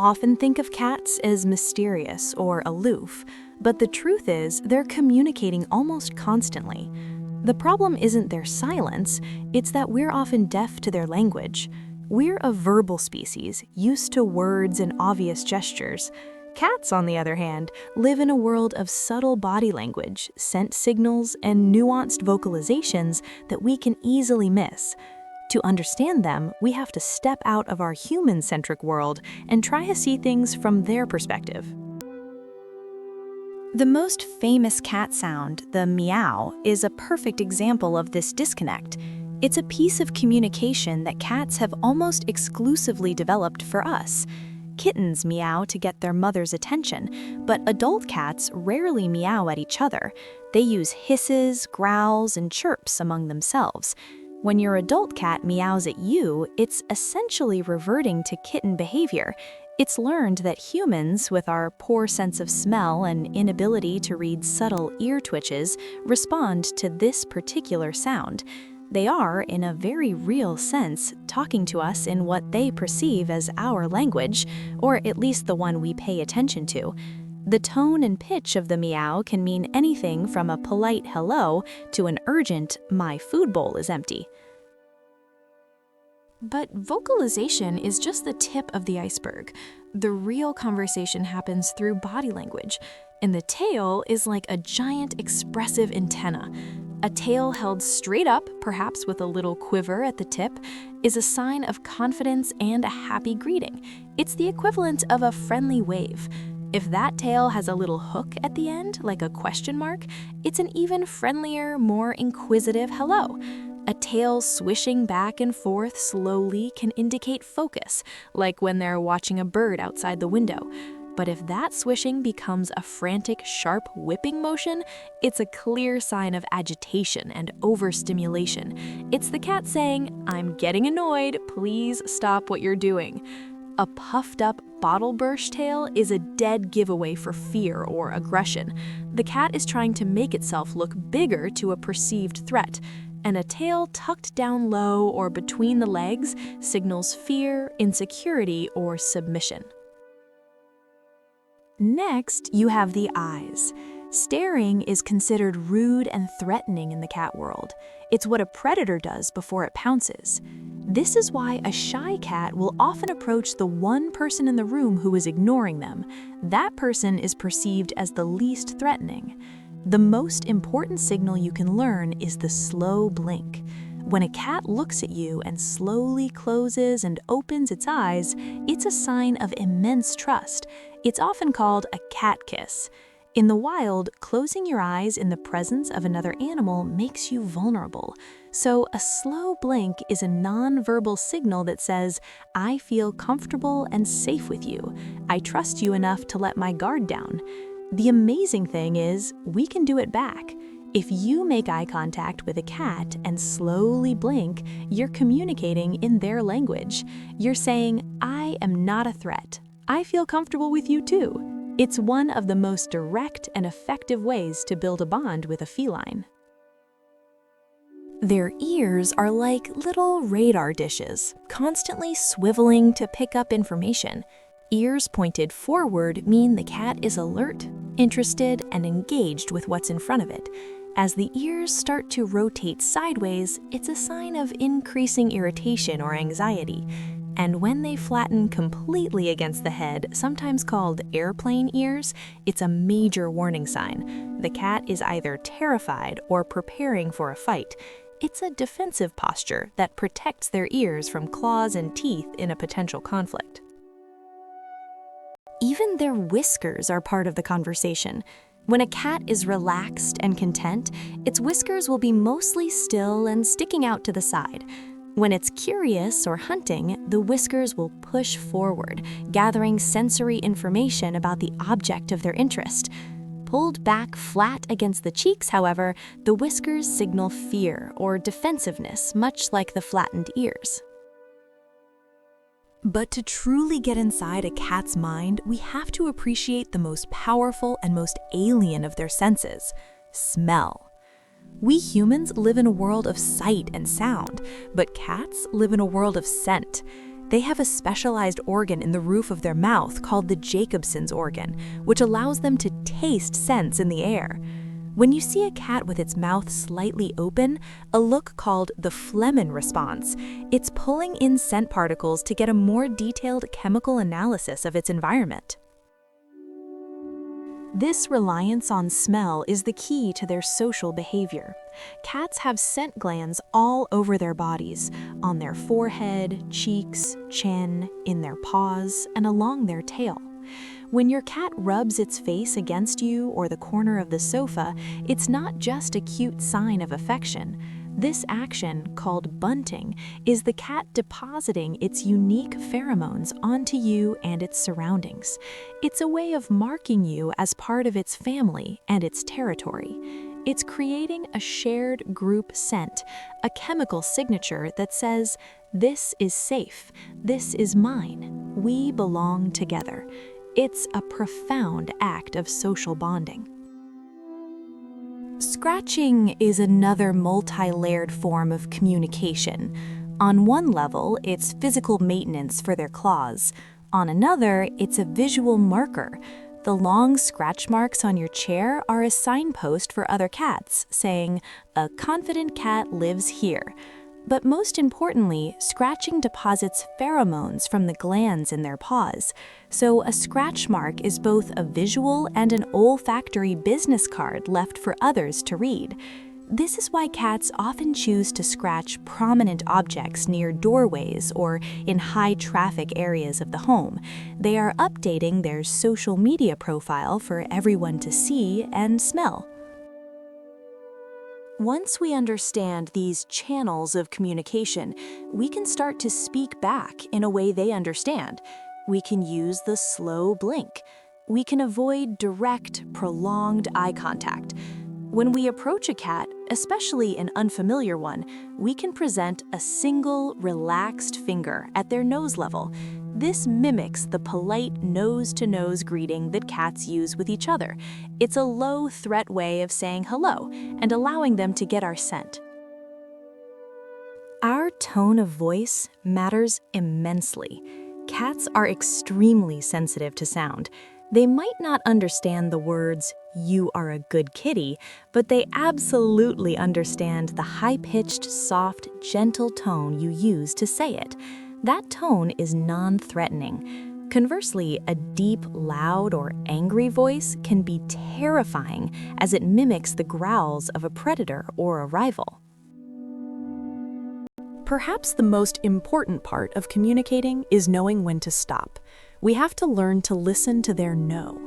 often think of cats as mysterious or aloof, but the truth is they're communicating almost constantly. The problem isn't their silence, it's that we're often deaf to their language. We're a verbal species, used to words and obvious gestures. Cats, on the other hand, live in a world of subtle body language, scent signals, and nuanced vocalizations that we can easily miss. To understand them, we have to step out of our human-centric world and try to see things from their perspective. The most famous cat sound, the meow, is a perfect example of this disconnect. It's a piece of communication that cats have almost exclusively developed for us. Kittens meow to get their mother's attention, but adult cats rarely meow at each other. They use hisses, growls, and chirps among themselves. When your adult cat meows at you, it's essentially reverting to kitten behavior. It's learned that humans, with our poor sense of smell and inability to read subtle ear twitches, respond to this particular sound. They are, in a very real sense, talking to us in what they perceive as our language, or at least the one we pay attention to. The tone and pitch of the meow can mean anything from a polite hello to an urgent, "my food bowl is empty." But vocalization is just the tip of the iceberg. The real conversation happens through body language, and the tail is like a giant expressive antenna. A tail held straight up, perhaps with a little quiver at the tip, is a sign of confidence and a happy greeting. It's the equivalent of a friendly wave. If that tail has a little hook at the end, like a question mark, it's an even friendlier, more inquisitive hello. A tail swishing back and forth slowly can indicate focus, like when they're watching a bird outside the window. But if that swishing becomes a frantic, sharp whipping motion, it's a clear sign of agitation and overstimulation. It's the cat saying, "I'm getting annoyed, please stop what you're doing." A puffed-up bottle burst tail is a dead giveaway for fear or aggression. The cat is trying to make itself look bigger to a perceived threat, and a tail tucked down low or between the legs signals fear, insecurity, or submission. Next, you have the eyes. Staring is considered rude and threatening in the cat world. It's what a predator does before it pounces. This is why a shy cat will often approach the one person in the room who is ignoring them. That person is perceived as the least threatening. The most important signal you can learn is the slow blink. When a cat looks at you and slowly closes and opens its eyes, it's a sign of immense trust. It's often called a cat kiss. In the wild, closing your eyes in the presence of another animal makes you vulnerable. So a slow blink is a non-verbal signal that says, "I feel comfortable and safe with you. I trust you enough to let my guard down." The amazing thing is, we can do it back. If you make eye contact with a cat and slowly blink, you're communicating in their language. You're saying, "I am not a threat. I feel comfortable with you too." It's one of the most direct and effective ways to build a bond with a feline. Their ears are like little radar dishes, constantly swiveling to pick up information. Ears pointed forward mean the cat is alert, interested, and engaged with what's in front of it. As the ears start to rotate sideways, it's a sign of increasing irritation or anxiety. And when they flatten completely against the head, sometimes called airplane ears, it's a major warning sign. The cat is either terrified or preparing for a fight. It's a defensive posture that protects their ears from claws and teeth in a potential conflict. Even their whiskers are part of the conversation. When a cat is relaxed and content, its whiskers will be mostly still and sticking out to the side. When it's curious or hunting, the whiskers will push forward, gathering sensory information about the object of their interest. Pulled back flat against the cheeks, however, the whiskers signal fear or defensiveness, much like the flattened ears. But to truly get inside a cat's mind, we have to appreciate the most powerful and most alien of their senses: smell. We humans live in a world of sight and sound, but cats live in a world of scent. They have a specialized organ in the roof of their mouth called the Jacobson's organ, which allows them to taste scents in the air. When you see a cat with its mouth slightly open, a look called the Flehmen response, it's pulling in scent particles to get a more detailed chemical analysis of its environment. This reliance on smell is the key to their social behavior. Cats have scent glands all over their bodies, on their forehead, cheeks, chin, in their paws, and along their tail. When your cat rubs its face against you or the corner of the sofa, it's not just a cute sign of affection. This action, called bunting, is the cat depositing its unique pheromones onto you and its surroundings. It's a way of marking you as part of its family and its territory. It's creating a shared group scent, a chemical signature that says, "This is safe, this is mine, we belong together." It's a profound act of social bonding. Scratching is another multi-layered form of communication. On one level, it's physical maintenance for their claws. On another, it's a visual marker. The long scratch marks on your chair are a signpost for other cats, saying, "A confident cat lives here." But most importantly, scratching deposits pheromones from the glands in their paws. So a scratch mark is both a visual and an olfactory business card left for others to read. This is why cats often choose to scratch prominent objects near doorways or in high-traffic areas of the home. They are updating their social media profile for everyone to see and smell. Once we understand these channels of communication, we can start to speak back in a way they understand. We can use the slow blink. We can avoid direct, prolonged eye contact. When we approach a cat, especially an unfamiliar one, we can present a single, relaxed finger at their nose level. This mimics the polite nose-to-nose greeting that cats use with each other. It's a low-threat way of saying hello and allowing them to get our scent. Our tone of voice matters immensely. Cats are extremely sensitive to sound. They might not understand the words, "You are a good kitty," but they absolutely understand the high-pitched, soft, gentle tone you use to say it. That tone is non-threatening. Conversely, a deep, loud, or angry voice can be terrifying as it mimics the growls of a predator or a rival. Perhaps the most important part of communicating is knowing when to stop. We have to learn to listen to their no.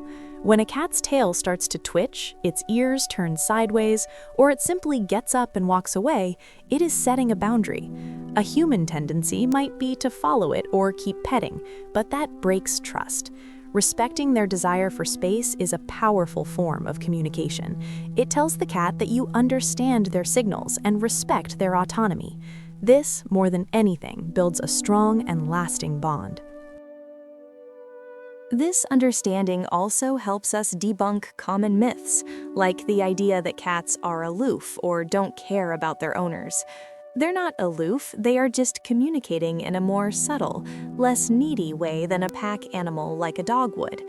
When a cat's tail starts to twitch, its ears turn sideways, or it simply gets up and walks away, it is setting a boundary. A human tendency might be to follow it or keep petting, but that breaks trust. Respecting their desire for space is a powerful form of communication. It tells the cat that you understand their signals and respect their autonomy. This, more than anything, builds a strong and lasting bond. This understanding also helps us debunk common myths, like the idea that cats are aloof or don't care about their owners. They're not aloof, they are just communicating in a more subtle, less needy way than a pack animal like a dog would.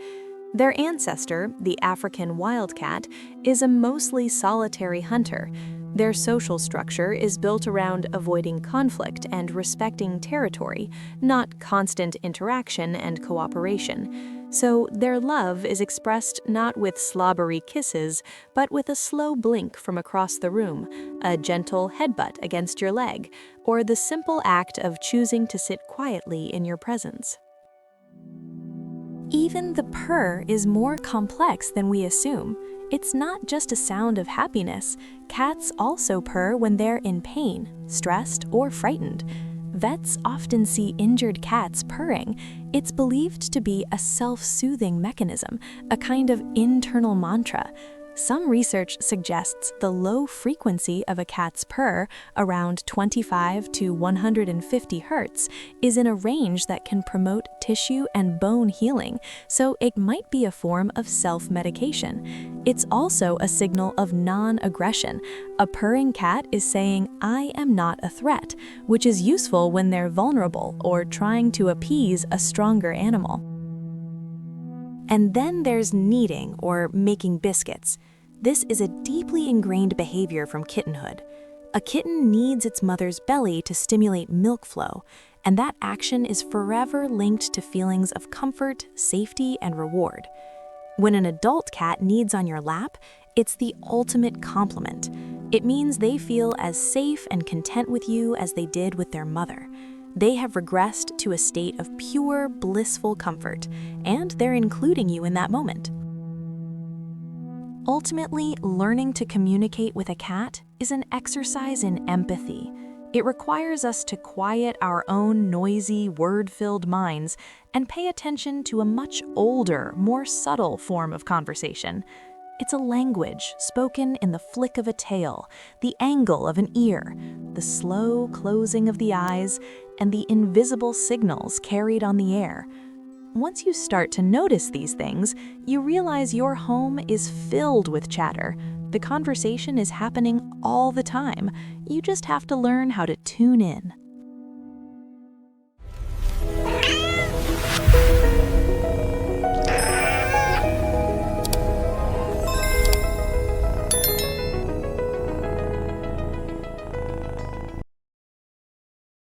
Their ancestor, the African wildcat, is a mostly solitary hunter. Their social structure is built around avoiding conflict and respecting territory, not constant interaction and cooperation. So their love is expressed not with slobbery kisses, but with a slow blink from across the room, a gentle headbutt against your leg, or the simple act of choosing to sit quietly in your presence. Even the purr is more complex than we assume. It's not just a sound of happiness. Cats also purr when they're in pain, stressed, or frightened. Vets often see injured cats purring. It's believed to be a self-soothing mechanism, a kind of internal mantra. Some research suggests the low frequency of a cat's purr, around 25 to 150 Hz, is in a range that can promote tissue and bone healing, so it might be a form of self-medication. It's also a signal of non-aggression. A purring cat is saying, "I am not a threat," which is useful when they're vulnerable or trying to appease a stronger animal. And then there's kneading, or making biscuits. This is a deeply ingrained behavior from kittenhood. A kitten kneads its mother's belly to stimulate milk flow, and that action is forever linked to feelings of comfort, safety, and reward. When an adult cat kneads on your lap, it's the ultimate compliment. It means they feel as safe and content with you as they did with their mother. They have regressed to a state of pure, blissful comfort, and they're including you in that moment. Ultimately, learning to communicate with a cat is an exercise in empathy. It requires us to quiet our own noisy, word-filled minds and pay attention to a much older, more subtle form of conversation. It's a language spoken in the flick of a tail, the angle of an ear, the slow closing of the eyes, and the invisible signals carried on the air. Once you start to notice these things, you realize your home is filled with chatter. The conversation is happening all the time. You just have to learn how to tune in.